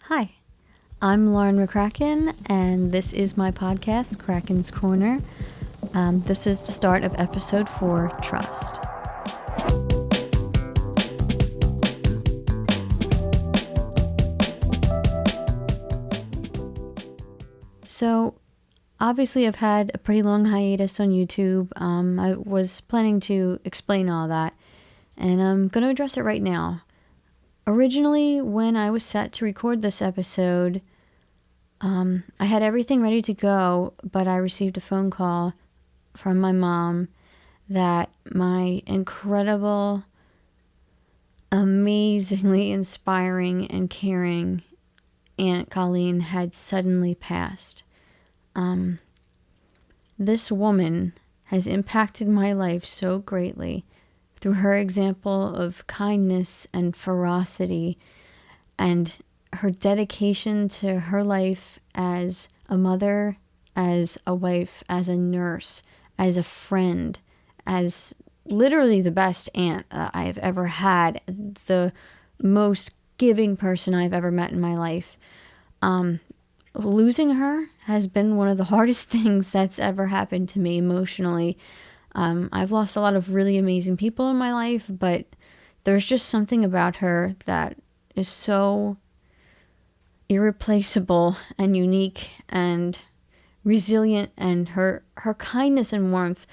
Hi, I'm Lauren McCracken, and this is my podcast, Cracken's Corner. This is the start of episode 4, Trust. So, obviously I've had a pretty long hiatus on YouTube. I was planning to explain all that, and I'm going to address it right now. Originally, when I was set to record this episode, I had everything ready to go, but I received a phone call from my mom that my incredible, amazingly inspiring and caring Aunt Colleen had suddenly passed. This woman has impacted my life so greatly through her example of kindness and ferocity and her dedication to her life as a mother, as a wife, as a nurse, as a friend, as literally the best aunt I've ever had, the most giving person I've ever met in my life. Losing her has been one of the hardest things that's ever happened to me emotionally. I've lost a lot of really amazing people in my life, but there's just something about her that is so irreplaceable and unique and resilient, and her kindness and warmth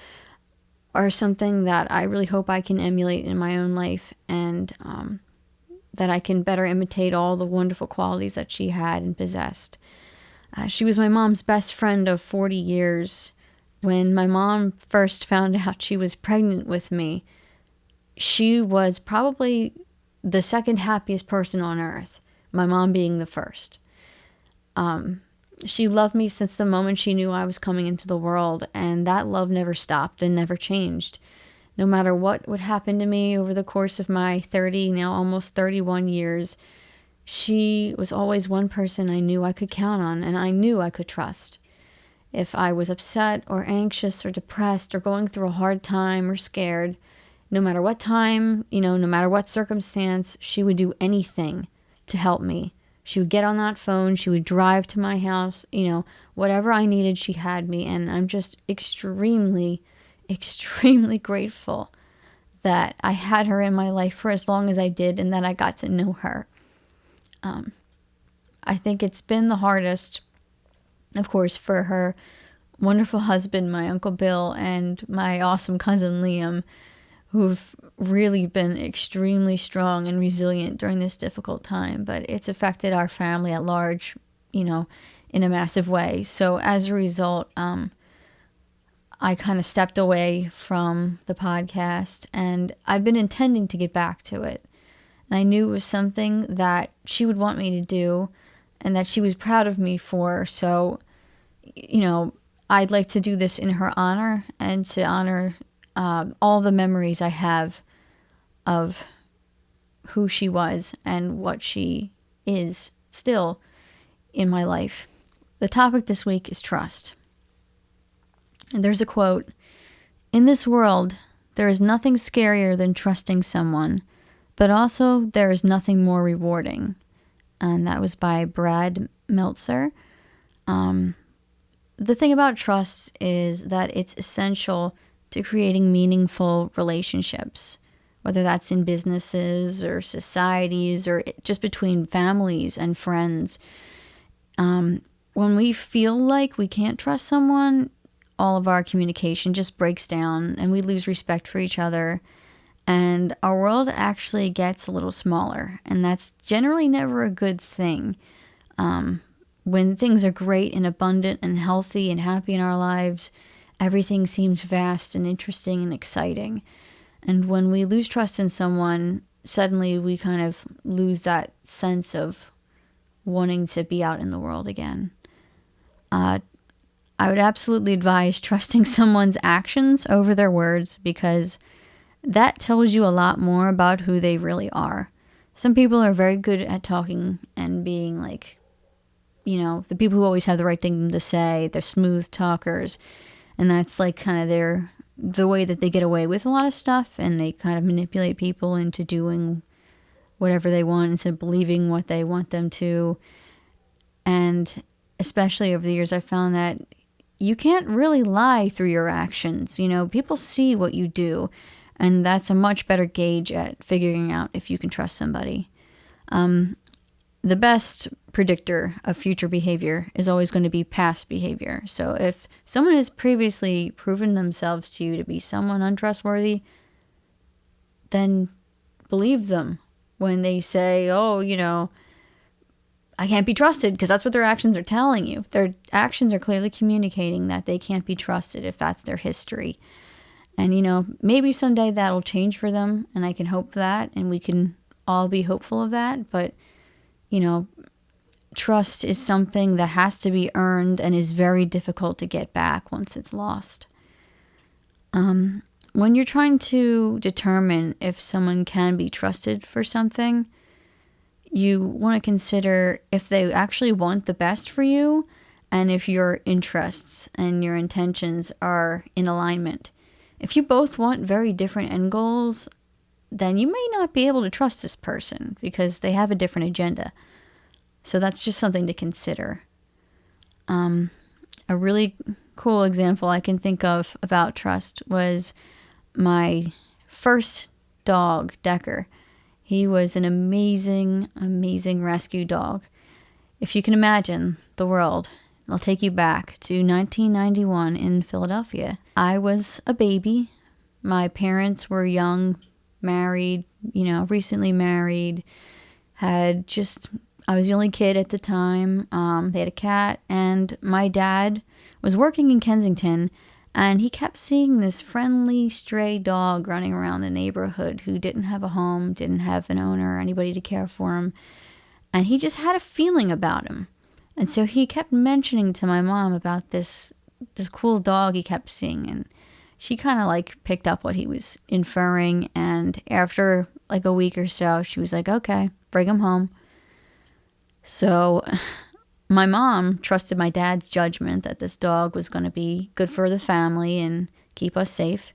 are something that I really hope I can emulate in my own life, and that I can better imitate all the wonderful qualities that she had and possessed. She was my mom's best friend of 40 years. When my mom first found out she was pregnant with me, she was probably the second happiest person on earth, my mom being the first. She loved me since the moment she knew I was coming into the world, and that love never stopped and never changed. No matter what would happen to me over the course of my 30, now almost 31 years, she was always one person I knew I could count on and I knew I could trust. If I was upset or anxious or depressed or going through a hard time or scared, no matter what time, no matter what circumstance, she would do anything to help me. She would get on that phone, she would drive to my house, whatever I needed, she had me. And I'm just extremely, extremely grateful that I had her in my life for as long as I did and that I got to know her. I think it's been the hardest, of course, for her wonderful husband, my Uncle Bill, and my awesome cousin Liam, who've really been extremely strong and resilient during this difficult time. But it's affected our family at large, in a massive way. So as a result, I kind of stepped away from the podcast, and I've been intending to get back to it. And I knew it was something that she would want me to do and that she was proud of me for. So, I'd like to do this in her honor and to honor all the memories I have of who she was and what she is still in my life. The topic this week is trust. And there's a quote: "In this world, there is nothing scarier than trusting someone, but also there is nothing more rewarding." And that was by Brad Meltzer. The thing about trust is that it's essential to creating meaningful relationships, whether that's in businesses or societies or just between families and friends. When we feel like we can't trust someone, all of our communication just breaks down and we lose respect for each other. And our world actually gets a little smaller, and that's generally never a good thing. When things are great and abundant and healthy and happy in our lives, everything seems vast and interesting and exciting. And when we lose trust in someone, suddenly we kind of lose that sense of wanting to be out in the world again. I would absolutely advise trusting someone's actions over their words, because that tells you a lot more about who they really are. Some people are very good at talking and being like, the people who always have the right thing to say. They're smooth talkers. And that's like kind of the way that they get away with a lot of stuff. And they kind of manipulate people into doing whatever they want, into believing what they want them to. And especially over the years, I found that you can't really lie through your actions. You know, people see what you do, and that's a much better gauge at figuring out if you can trust somebody. The best predictor of future behavior is always going to be past behavior. So if someone has previously proven themselves to you to be someone untrustworthy, then believe them when they say, oh, you know, I can't be trusted, because that's what their actions are telling you. Their actions are clearly communicating that they can't be trusted if that's their history. And, you know, maybe someday that'll change for them, and I can hope that, and we can all be hopeful of that. But, you know, trust is something that has to be earned and is very difficult to get back once it's lost. When you're trying to determine if someone can be trusted for something, you want to consider if they actually want the best for you and if your interests and your intentions are in alignment. If you both want very different end goals, then you may not be able to trust this person because they have a different agenda. So that's just something to consider. A really cool example I can think of about trust was my first dog, Decker. He was an amazing, amazing rescue dog. If you can imagine the world, I'll take you back to 1991 in Philadelphia. I was a baby. My parents were young, married, recently married, I was the only kid at the time. They had a cat, and my dad was working in Kensington, and he kept seeing this friendly stray dog running around the neighborhood who didn't have a home, didn't have an owner, anybody to care for him, and he just had a feeling about him. And so he kept mentioning to my mom about this cool dog he kept seeing, and she kind of picked up what he was inferring, and after a week or so, she was like, okay, bring him home. So my mom trusted my dad's judgment that this dog was going to be good for the family and keep us safe.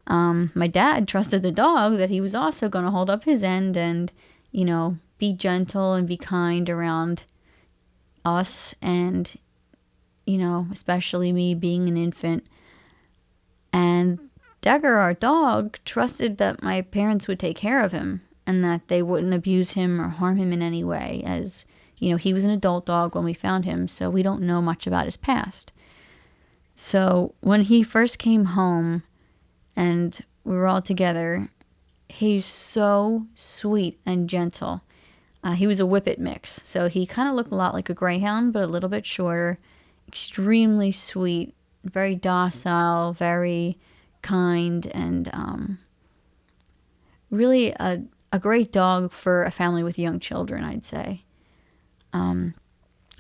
My dad trusted the dog that he was also going to hold up his end and, be gentle and be kind around us and, especially me being an infant. And Dagger, our dog, trusted that my parents would take care of him and that they wouldn't abuse him or harm him in any way, as he was an adult dog when we found him, so we don't know much about his past. So when he first came home and we were all together, he's so sweet and gentle. He was a Whippet mix, so he kind of looked a lot like a greyhound, but a little bit shorter. Extremely sweet, very docile, very kind, and really a great dog for a family with young children, I'd say.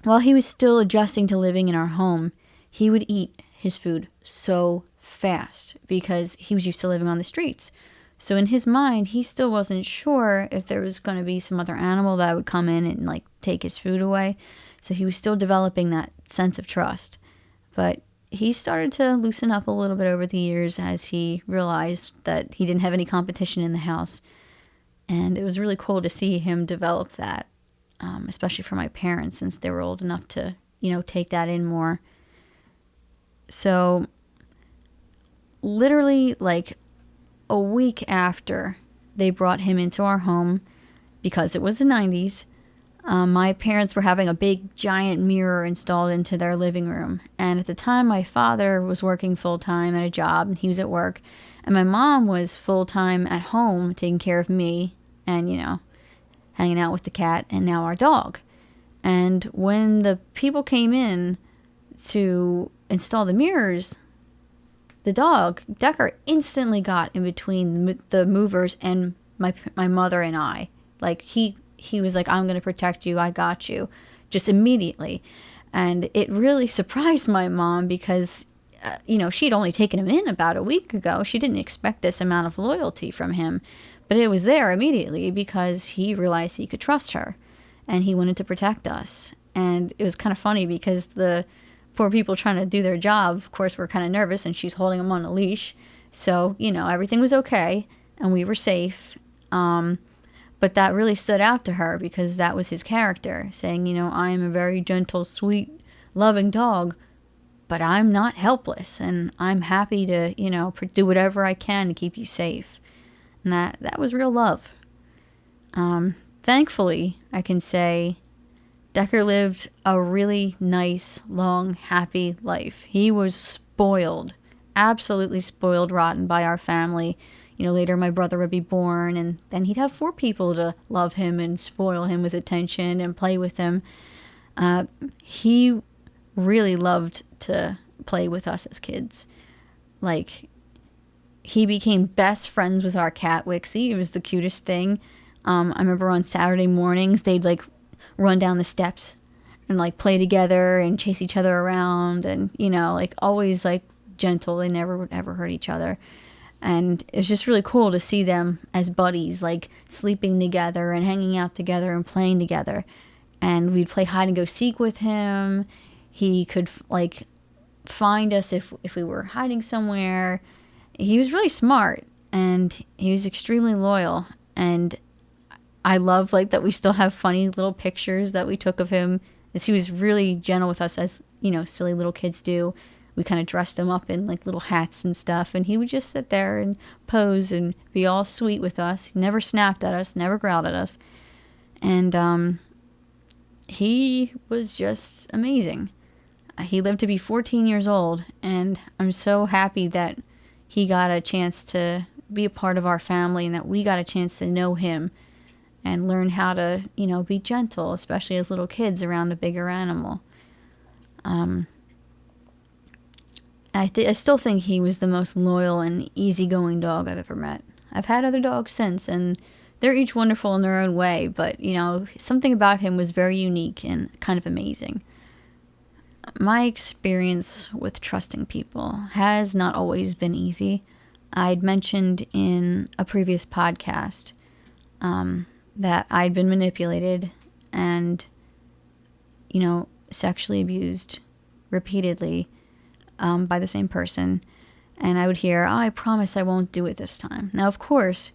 While he was still adjusting to living in our home, he would eat his food so fast because he was used to living on the streets. So in his mind, he still wasn't sure if there was going to be some other animal that would come in and take his food away. So he was still developing that sense of trust. But he started to loosen up a little bit over the years as he realized that he didn't have any competition in the house. And it was really cool to see him develop that. Especially for my parents, since they were old enough to, take that in more. So, literally, a week after they brought him into our home, because it was the 90s, my parents were having a big, giant mirror installed into their living room. And at the time, my father was working full-time at a job, and he was at work. And my mom was full-time at home, taking care of me, and, hanging out with the cat and now our dog. And when the people came in to install the mirrors, the dog, Decker, instantly got in between the movers and my mother and I. He was like, I'm going to protect you, I got you, just immediately. And it really surprised my mom because, she'd only taken him in about a week ago. She didn't expect this amount of loyalty from him. But it was there immediately because he realized he could trust her and he wanted to protect us. And it was kind of funny because the poor people trying to do their job, of course, were kind of nervous, and she's holding him on a leash. So, everything was okay and we were safe. But that really stood out to her because that was his character, saying, I am a very gentle, sweet, loving dog, but I'm not helpless, and I'm happy to, do whatever I can to keep you safe. And that was real love. Thankfully, I can say Decker lived a really nice, long, happy life. He was spoiled, absolutely spoiled rotten by our family. Later my brother would be born, and then he'd have 4 people to love him and spoil him with attention and play with him. He really loved to play with us as kids. Like, he became best friends with our cat, Wixie. It was the cutest thing. I remember on Saturday mornings, they'd, run down the steps and, play together and chase each other around and, always, gentle. They never would ever hurt each other. And it was just really cool to see them as buddies, sleeping together and hanging out together and playing together. And we'd play hide and go seek with him. He could, find us if we were hiding somewhere. He was really smart, and he was extremely loyal. And I love, that we still have funny little pictures that we took of him, as he was really gentle with us, as, silly little kids do. We kind of dressed him up in little hats and stuff, and he would just sit there and pose and be all sweet with us. He never snapped at us, never growled at us. And he was just amazing. He lived to be 14 years old, and I'm so happy that he got a chance to be a part of our family, and that we got a chance to know him and learn how to, be gentle, especially as little kids around a bigger animal. I still think he was the most loyal and easygoing dog I've ever met. I've had other dogs since, and they're each wonderful in their own way, but, something about him was very unique and kind of amazing. My experience with trusting people has not always been easy. I'd mentioned in a previous podcast that I'd been manipulated and, sexually abused repeatedly by the same person. And I would hear, I promise I won't do it this time. Now, of course,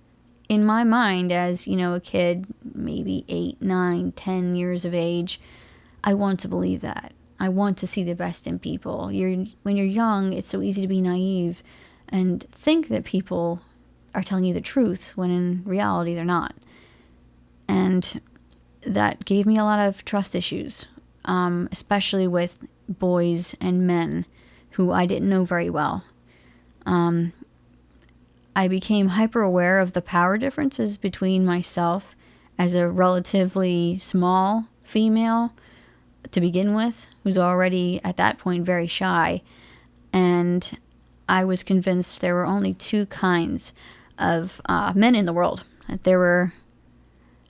in my mind as, a kid, maybe 8, 9, 10 years of age, I want to believe that. I want to see the best in people. When you're young, it's so easy to be naive and think that people are telling you the truth when in reality they're not. And that gave me a lot of trust issues, especially with boys and men who I didn't know very well. I became hyper aware of the power differences between myself as a relatively small female to begin with, who's already at that point very shy, and I was convinced there were only 2 kinds of men in the world. That there were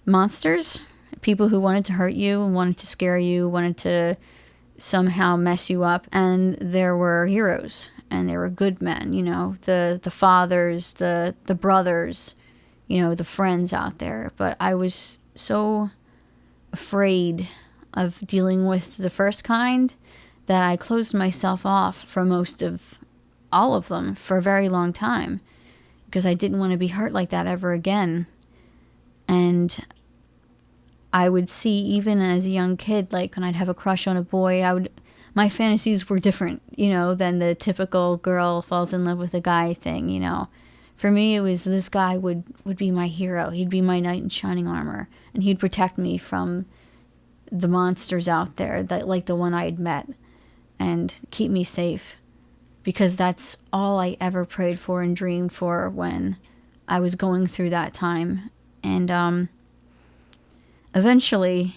monsters, people who wanted to hurt you, wanted to scare you, wanted to somehow mess you up, and there were heroes, and there were good men, the fathers, the brothers, the friends out there. But I was so afraid of dealing with the first kind that I closed myself off from most of all of them for a very long time, because I didn't want to be hurt like that ever again. And I would see, even as a young kid, when I'd have a crush on a boy, my fantasies were different, than the typical girl falls in love with a guy thing, For me, it was this guy would be my hero. He'd be my knight in shining armor, and he'd protect me from the monsters out there, that like the one I had met, and keep me safe, because that's all I ever prayed for and dreamed for when I was going through that time. And eventually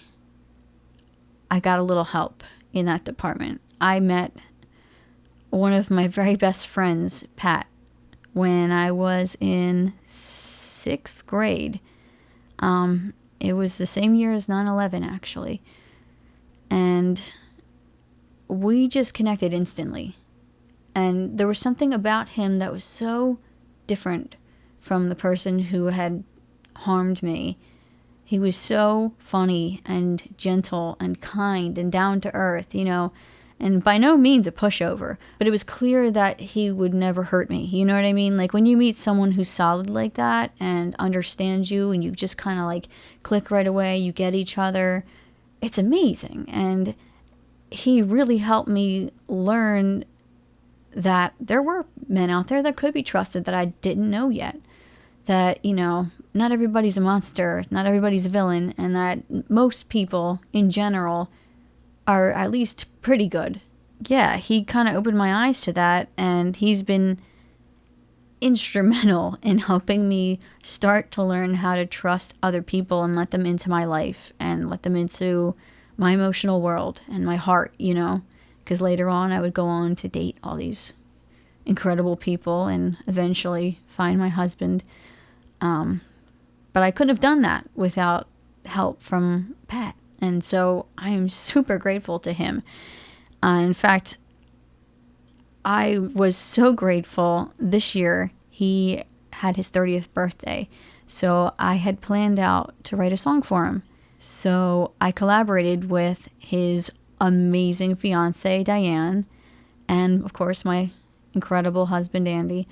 I got a little help in that department. I met one of my very best friends, Pat, when I was in 6th grade. It was the same year as 9/11, actually. And we just connected instantly. And there was something about him that was so different from the person who had harmed me. He was so funny and gentle and kind and down to earth, and by no means a pushover, but it was clear that he would never hurt me. You know what I mean? Like when you meet someone who's solid like that and understands you and you just kind of like click right away, you get each other, it's amazing. And he really helped me learn that there were men out there that could be trusted that I didn't know yet. That, not everybody's a monster, not everybody's a villain, and that most people in general are at least pretty good. Yeah, he kind of opened my eyes to that, and he's been instrumental in helping me start to learn how to trust other people and let them into my life and let them into my emotional world and my heart, because later on I would go on to date all these incredible people and eventually find my husband. But I couldn't have done that without help from Pat. And so I am super grateful to him. In fact, I was so grateful this year. He had his 30th birthday. So I had planned out to write a song for him. So I collaborated with his amazing fiance, Diane, and of course my incredible husband, Andy,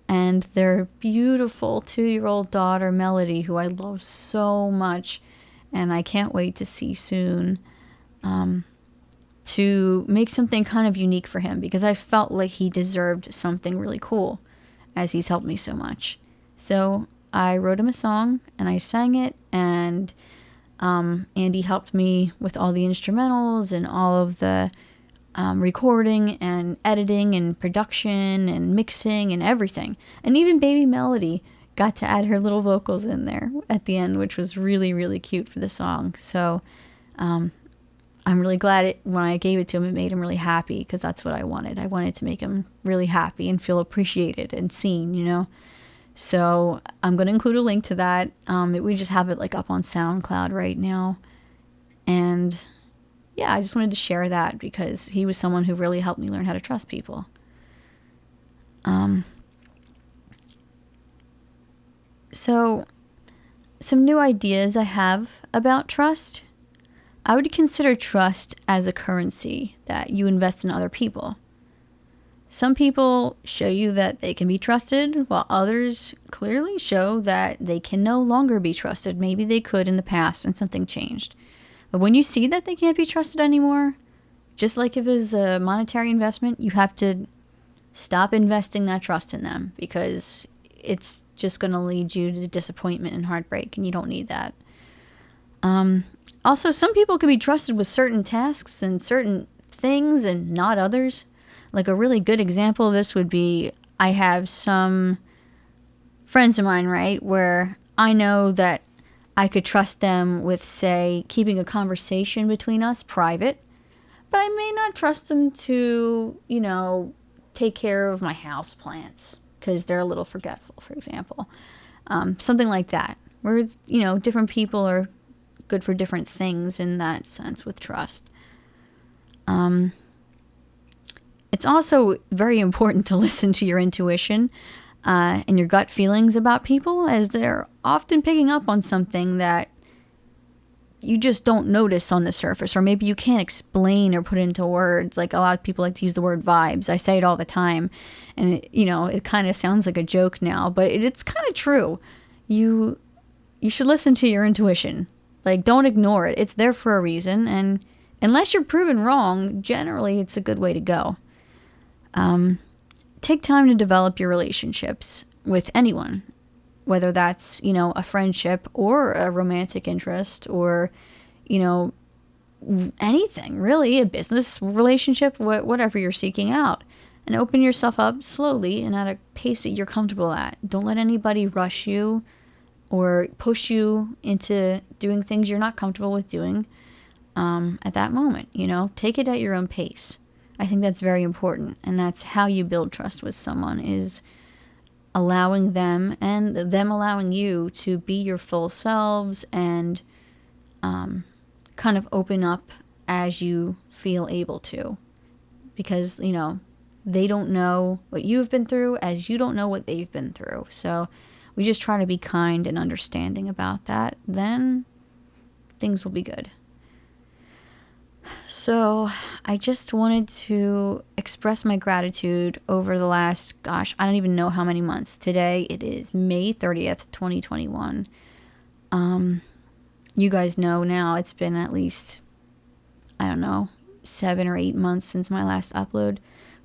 and their beautiful 2-year-old daughter, Melody, who I love so much, and I can't wait to see soon, to make something kind of unique for him, because I felt like he deserved something really cool, as he's helped me so much. So I wrote him a song, and I sang it, and Andy helped me with all the instrumentals and all of the recording and editing and production and mixing and everything. And even baby Melody got to add her little vocals in there at the end, which was really, really cute for the song. So I'm really glad when I gave it to him, it made him really happy, because that's what I wanted. I wanted to make him really happy and feel appreciated and seen, So I'm going to include a link to that. We just have it like up on SoundCloud right now. And yeah, I just wanted to share that because he was someone who really helped me learn how to trust people. So some new ideas I have about trust. I would consider trust as a currency that you invest in other people. Some people show you that they can be trusted, while others clearly show that they can no longer be trusted. Maybe they could in the past and something changed. But when you see that they can't be trusted anymore, just like if it's a monetary investment, you have to stop investing that trust in them, because it's just going to lead you to disappointment and heartbreak, and you don't need that. Also, some people can be trusted with certain tasks and certain things and not others. Like a really good example of this would be, I have some friends of mine, right, where I know that I could trust them with, say, keeping a conversation between us private, but I may not trust them to, take care of my house plants because they're a little forgetful, for example. Something like that, where, different people are good for different things in that sense with trust. It's also very important to listen to your intuition and your gut feelings about people, as they're often picking up on something that you just don't notice on the surface, or maybe you can't explain or put into words. Like a lot of people like to use the word vibes. I say it all the time, and it kind of sounds like a joke now, but it's kind of true. You should listen to your intuition. Like, don't ignore it. It's there for a reason, and unless you're proven wrong, generally it's a good way to go. Take time to develop your relationships with anyone, whether that's, a friendship or a romantic interest or, anything really, a business relationship, whatever you're seeking out, and open yourself up slowly and at a pace that you're comfortable at. Don't let anybody rush you or push you into doing things you're not comfortable with doing, at that moment. Take it at your own pace. I think that's very important, and that's how you build trust with someone, is allowing them and them allowing you to be your full selves and kind of open up as you feel able to, because they don't know what you've been through as you don't know what they've been through. So we just try to be kind and understanding about that, then things will be good. So I just wanted to express my gratitude over the last, gosh, I don't even know how many months. Today it is May 30th, 2021. You guys know now it's been at least, I don't know, 7 or 8 months since my last upload.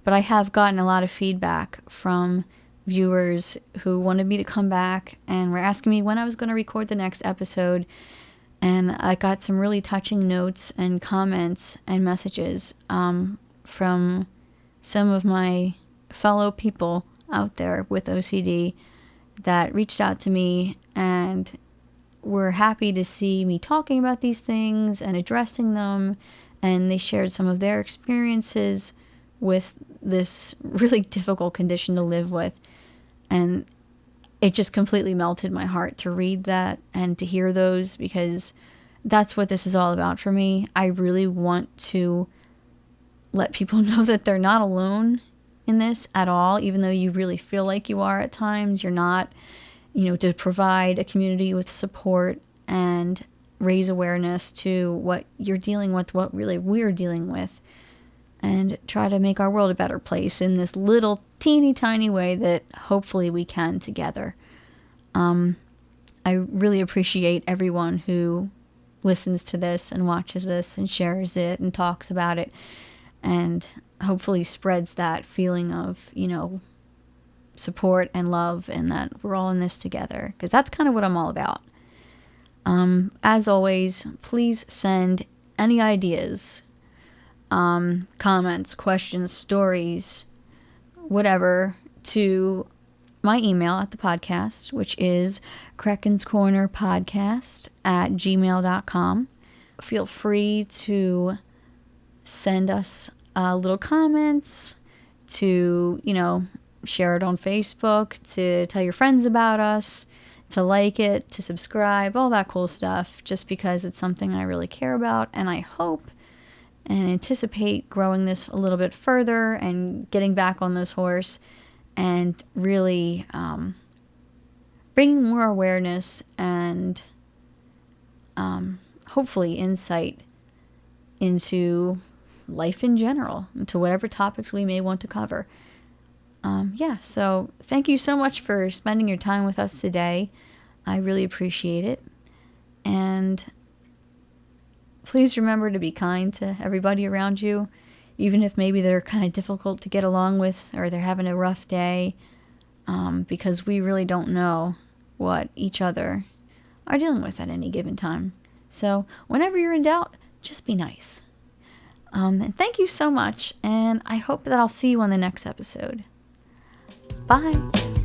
But I have gotten a lot of feedback from viewers who wanted me to come back and were asking me when I was going to record the next episode. And I got some really touching notes and comments and messages from some of my fellow people out there with OCD that reached out to me and were happy to see me talking about these things and addressing them. And they shared some of their experiences with this really difficult condition to live with. And it just completely melted my heart to read that and to hear those, because that's what this is all about for me. I really want to let people know that they're not alone in this at all, even though you really feel like you are at times. You're not, to provide a community with support and raise awareness to what you're dealing with, what really we're dealing with, and try to make our world a better place in this little teeny tiny way that hopefully we can together. I really appreciate everyone who listens to this and watches this and shares it and talks about it and hopefully spreads that feeling of, support and love, and that we're all in this together, because that's kind of what I'm all about. As always, please send any ideas, comments, questions, stories, whatever, to my email at the podcast, which is crackenscornerpodcast@gmail.com. Feel free to send us little comments, to, share it on Facebook, to tell your friends about us, to like it, to subscribe, all that cool stuff, just because it's something I really care about, and I hope and anticipate growing this a little bit further and getting back on this horse and really bringing more awareness and hopefully insight into life in general, into whatever topics we may want to cover. So thank you so much for spending your time with us today. I really appreciate it. And please remember to be kind to everybody around you, even if maybe they're kind of difficult to get along with or they're having a rough day, because we really don't know what each other are dealing with at any given time. So whenever you're in doubt, just be nice. And thank you so much, and I hope that I'll see you on the next episode. Bye.